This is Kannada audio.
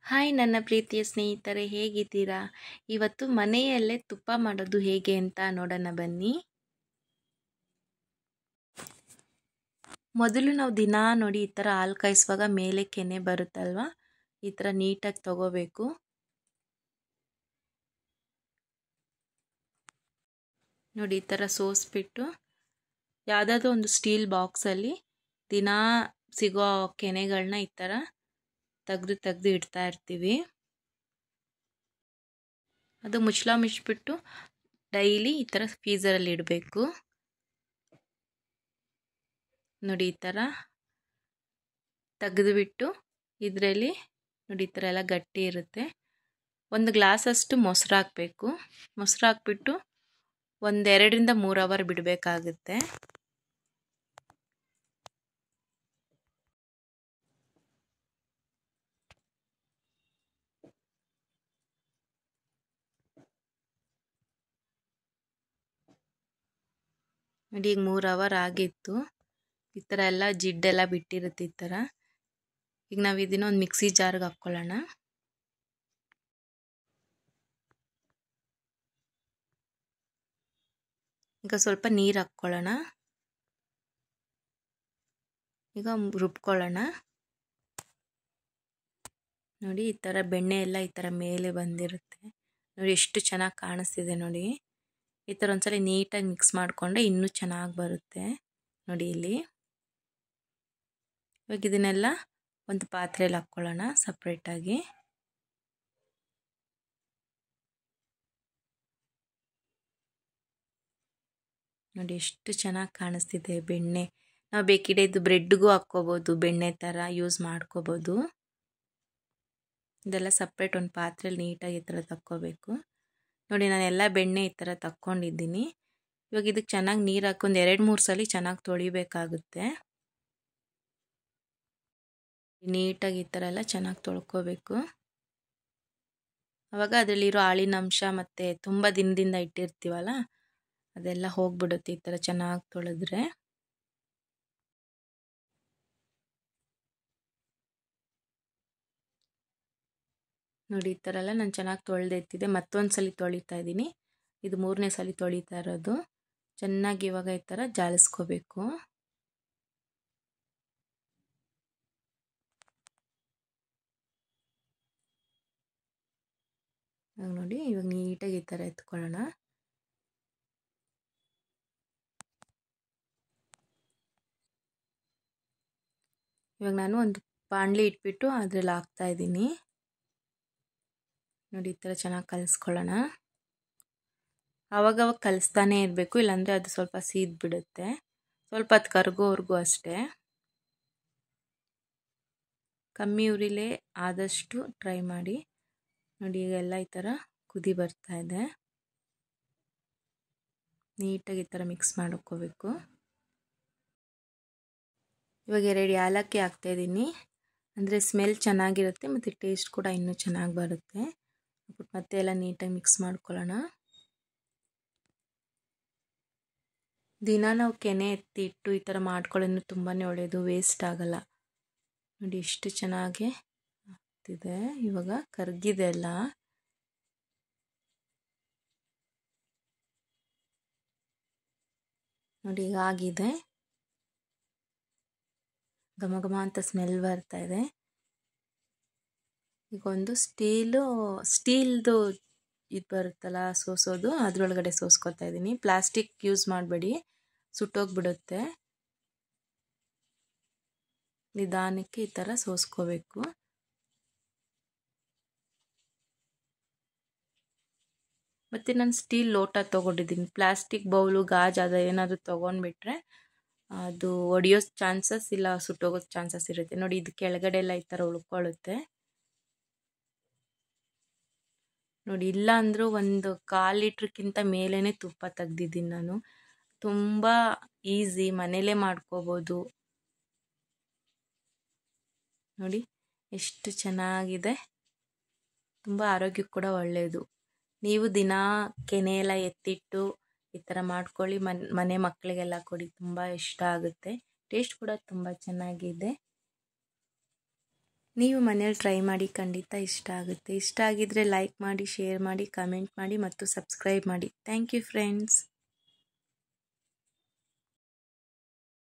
ಹಾಯ್ ನನ್ನ ಪ್ರೀತಿಯ ಸ್ನೇಹಿತರೆ, ಹೇಗಿದ್ದೀರಾ? ಇವತ್ತು ಮನೆಯಲ್ಲೇ ತುಪ್ಪ ಮಾಡೋದು ಹೇಗೆ ಅಂತ ನೋಡೋಣ ಬನ್ನಿ. ಮೊದಲು ನಾವು ದಿನಾ ನೋಡಿ ಈ ಥರ ಹಾಲು ಕಾಯಿಸುವಾಗ ಮೇಲೆ ಕೆನೆ ಬರುತ್ತಲ್ವ, ಈ ಥರ ನೀಟಾಗಿ ತಗೋಬೇಕು. ನೋಡಿ ಈ ಥರ ಸೋಸ್ಬಿಟ್ಟು ಯಾವುದಾದ್ರೂ ಒಂದು ಸ್ಟೀಲ್ ಬಾಕ್ಸಲ್ಲಿ ದಿನಾ ಸಿಗೋ ಕೆನೆಗಳನ್ನ ಈ ಥರ ತೆಗೆದು ಇಡ್ತಾ ಇರ್ತೀವಿ. ಅದು ಮುಚ್ಚಳ ಮುಚ್ಚಿಬಿಟ್ಟು ಡೈಲಿ ಈ ಥರ ಫ್ರೀಝರಲ್ಲಿ ಇಡಬೇಕು. ನೋಡಿ ಈ ಥರ ತೆಗೆದುಬಿಟ್ಟು ಇದರಲ್ಲಿ ನೋಡಿ ಈ ಥರ ಎಲ್ಲ ಗಟ್ಟಿ ಇರುತ್ತೆ. ಒಂದು ಗ್ಲಾಸಷ್ಟು ಮೊಸರು ಹಾಕಬೇಕು. ಮೊಸರು ಹಾಕ್ಬಿಟ್ಟು 2 ರಿಂದ 3 ಅವರ್ ಬಿಡಬೇಕಾಗುತ್ತೆ. ನೋಡಿ ಈಗ 3 ಅವರ್ ಆಗಿತ್ತು. ಈ ಥರ ಎಲ್ಲ ಜಿಡ್ಡೆಲ್ಲ ಬಿಟ್ಟಿರುತ್ತೆ ಈ ಥರ. ಈಗ ನಾವು ಇದನ್ನ ಒಂದು ಮಿಕ್ಸಿ ಜಾರ್ಗೆ ಹಾಕ್ಕೊಳ್ಳೋಣ. ಈಗ ಸ್ವಲ್ಪ ನೀರು ಹಾಕ್ಕೊಳ್ಳೋಣ. ಈಗ ರುಬ್ಕೊಳ್ಳೋಣ. ನೋಡಿ ಈ ಥರ ಬೆಣ್ಣೆ ಎಲ್ಲ ಈ ಥರ ಮೇಲೆ ಬಂದಿರುತ್ತೆ. ನೋಡಿ ಎಷ್ಟು ಚೆನ್ನಾಗಿ ಕಾಣಿಸ್ತಿದೆ ನೋಡಿ. ಈ ಥರ ಒಂದ್ಸಲ ನೀಟಾಗಿ ಮಿಕ್ಸ್ ಮಾಡಿಕೊಂಡ್ರೆ ಇನ್ನೂ ಚೆನ್ನಾಗಿ ಬರುತ್ತೆ. ನೋಡಿ ಇಲ್ಲಿ ಇವಾಗ ಇದನ್ನೆಲ್ಲ ಒಂದು ಪಾತ್ರೆಯಲ್ಲಿ ಹಾಕ್ಕೊಳ್ಳೋಣ ಸಪ್ರೇಟಾಗಿ. ನೋಡಿ ಎಷ್ಟು ಚೆನ್ನಾಗಿ ಕಾಣಿಸ್ತಿದೆ ಬೆಣ್ಣೆ. ನಾವು ಬೇಕಿದ್ರೆ ಇದು ಬ್ರೆಡ್ಗೂ ಹಾಕ್ಕೋಬೋದು, ಬೆಣ್ಣೆ ಥರ ಯೂಸ್ ಮಾಡ್ಕೋಬೋದು. ಇದೆಲ್ಲ ಸಪ್ರೇಟ್ ಒಂದು ಪಾತ್ರೆಯಲ್ಲಿ ನೀಟಾಗಿ ಈ ಥರ ತಕ್ಕೋಬೇಕು. ನೋಡಿ ನಾನೆಲ್ಲ ಬೆಣ್ಣೆ ಈ ಥರ ತಕ್ಕೊಂಡಿದ್ದೀನಿ. ಇವಾಗ ಇದಕ್ಕೆ ಚೆನ್ನಾಗಿ ನೀರು ಹಾಕಿ ಒಂದು 2-3 ಸಲ ಚೆನ್ನಾಗಿ ತೊಳಿಬೇಕಾಗುತ್ತೆ. ನೀಟಾಗಿ ಈ ಥರ ಎಲ್ಲ ಚೆನ್ನಾಗಿ ತೊಳ್ಕೊಬೇಕು. ಆವಾಗ ಅದರಲ್ಲಿರೋ ಹಾಲಿನ ಅಂಶ ಮತ್ತು ತುಂಬ ದಿನದಿಂದ ಇಟ್ಟಿರ್ತೀವಲ್ಲ ಅದೆಲ್ಲ ಹೋಗ್ಬಿಡುತ್ತೆ ಈ ಥರ ಚೆನ್ನಾಗಿ ತೊಳೆದ್ರೆ. ನೋಡಿ ಈ ಥರ ಎಲ್ಲ ನಾನು ಚೆನ್ನಾಗಿ ತೊಳೆದೆತ್ತಿದೆ. ಮತ್ತೊಂದು ಸಲ ತೊಳಿತಾ ಇದ್ದೀನಿ. ಇದು 3ನೇ ಸಲ ತೊಳಿತಾ ಇರೋದು. ಚೆನ್ನಾಗಿ ಇವಾಗ ಈ ಥರ ಜಾಲಿಸ್ಕೋಬೇಕು. ನೋಡಿ ಇವಾಗ ನೀಟಾಗಿ ಈ ಥರ ಎತ್ಕೊಳ್ಳೋಣ. ಇವಾಗ ನಾನು ಒಂದು ಬಾಣಲಿ ಇಟ್ಬಿಟ್ಟು ಅದರಲ್ಲಿ ಹಾಕ್ತಾ ಇದ್ದೀನಿ. ನೋಡಿ ಈ ಥರ ಚೆನ್ನಾಗಿ ಕಲಿಸ್ಕೊಳ್ಳೋಣ. ಆವಾಗವಾಗ ಕಲಿಸ್ತಾನೇ ಇರಬೇಕು, ಇಲ್ಲಾಂದರೆ ಅದು ಸ್ವಲ್ಪ ಸೀದ್ಬಿಡುತ್ತೆ. ಸ್ವಲ್ಪ ಹೊತ್ತು ಕರಗೋವರೆಗೂ ಅಷ್ಟೇ. ಕಮ್ಮಿ ಉರಿಲೇ ಆದಷ್ಟು ಟ್ರೈ ಮಾಡಿ. ನೋಡಿ ಈಗೆಲ್ಲ ಈ ಥರ ಕುದಿ ಬರ್ತಾ ಇದೆ. ನೀಟಾಗಿ ಈ ಥರ ಮಿಕ್ಸ್ ಮಾಡ್ಕೋಬೇಕು. ಇವಾಗ 2 ಏಲಕ್ಕಿ ಹಾಕ್ತಾಯಿದ್ದೀನಿ. ಅಂದರೆ ಸ್ಮೆಲ್ ಚೆನ್ನಾಗಿರುತ್ತೆ ಮತ್ತು ಟೇಸ್ಟ್ ಕೂಡ ಇನ್ನೂ ಚೆನ್ನಾಗಿ ಬರುತ್ತೆ. ಮತ್ತೆ ಎಲ್ಲ ನೀಟಾಗಿ ಮಿಕ್ಸ್ ಮಾಡ್ಕೊಳ್ಳೋಣ. ದಿನ ನಾವು ಕೆನೆ ಎತ್ತಿಟ್ಟು ಈ ಥರ ಮಾಡ್ಕೊಳ್ಳೋದು ತುಂಬಾ ಒಳ್ಳೆಯದು, ವೇಸ್ಟ್ ಆಗಲ್ಲ. ನೋಡಿ ಎಷ್ಟು ಚೆನ್ನಾಗಿ ಆಗ್ತಿದೆ. ಇವಾಗ ಕರಗಿದೆ ಎಲ್ಲ. ನೋಡಿ ಈಗ ಆಗಿದೆ. ಘಮ ಘಮ ಅಂತ ಸ್ಮೆಲ್ ಬರ್ತಾ ಇದೆ. ಈಗ ಒಂದು ಸ್ಟೀಲ್ದು ಇದು ಬರುತ್ತಲ್ಲ ಸೋಸೋದು, ಅದರೊಳಗಡೆ ಸೋಸ್ಕೊತಾ ಇದ್ದೀನಿ. ಪ್ಲಾಸ್ಟಿಕ್ ಯೂಸ್ ಮಾಡಬೇಡಿ, ಸುಟ್ಟೋಗ್ಬಿಡುತ್ತೆ. ನಿಧಾನಕ್ಕೆ ಈ ಥರ ಸೋಸ್ಕೋಬೇಕು. ಮತ್ತು ನಾನು ಸ್ಟೀಲ್ ಲೋಟ ತೊಗೊಂಡಿದ್ದೀನಿ. ಪ್ಲಾಸ್ಟಿಕ್ ಬೌಲು, ಗಾಜು ಅದು ಏನಾದರೂ ತೊಗೊಂಡ್ಬಿಟ್ರೆ ಅದು ಒಡೆಯೋ ಚಾನ್ಸಸ್ ಇಲ್ಲ, ಸುಟ್ಟೋಗೋ ಚಾನ್ಸಸ್ ಇರುತ್ತೆ. ನೋಡಿ ಇದು ಕೆಳಗಡೆ ಎಲ್ಲ ಈ ಥರ ಉಳ್ಕೊಳ್ಳುತ್ತೆ. ನೋಡಿ ಇಲ್ಲ ಅಂದರೂ ಒಂದು 1/4 ಲೀಟ್ರ್ಗಿಂತ ಮೇಲೇ ತುಪ್ಪ ತೆಗ್ದಿದ್ದೀನಿ ನಾನು. ತುಂಬ ಈಸಿ, ಮನೇಲೇ ಮಾಡ್ಕೋಬೋದು. ನೋಡಿ ಎಷ್ಟು ಚೆನ್ನಾಗಿದೆ. ತುಂಬ ಆರೋಗ್ಯಕ್ಕೆ ಕೂಡ ಒಳ್ಳೆಯದು. ನೀವು ದಿನಾ ಕೆನೆ ಎಲ್ಲ ಎತ್ತಿಟ್ಟು ಈ ಥರ ಮಾಡ್ಕೊಳ್ಳಿ. ಮನೆ ಮಕ್ಕಳಿಗೆಲ್ಲ ಕೊಡಿ, ತುಂಬ ಇಷ್ಟ ಆಗುತ್ತೆ. ಟೇಸ್ಟ್ ಕೂಡ ತುಂಬ ಚೆನ್ನಾಗಿದೆ. ನೀವು ಮನೇಲಿ ಟ್ರೈ ಮಾಡಿ, ಖಂಡಿತ ಇಷ್ಟ ಆಗುತ್ತೆ. ಇಷ್ಟ ಆಗಿದ್ರೆ ಲೈಕ್ ಮಾಡಿ, ಶೇರ್ ಮಾಡಿ, ಕಮೆಂಟ್ ಮಾಡಿ ಮತ್ತು ಸಬ್ಸ್ಕ್ರೈಬ್ ಮಾಡಿ. Thank you friends.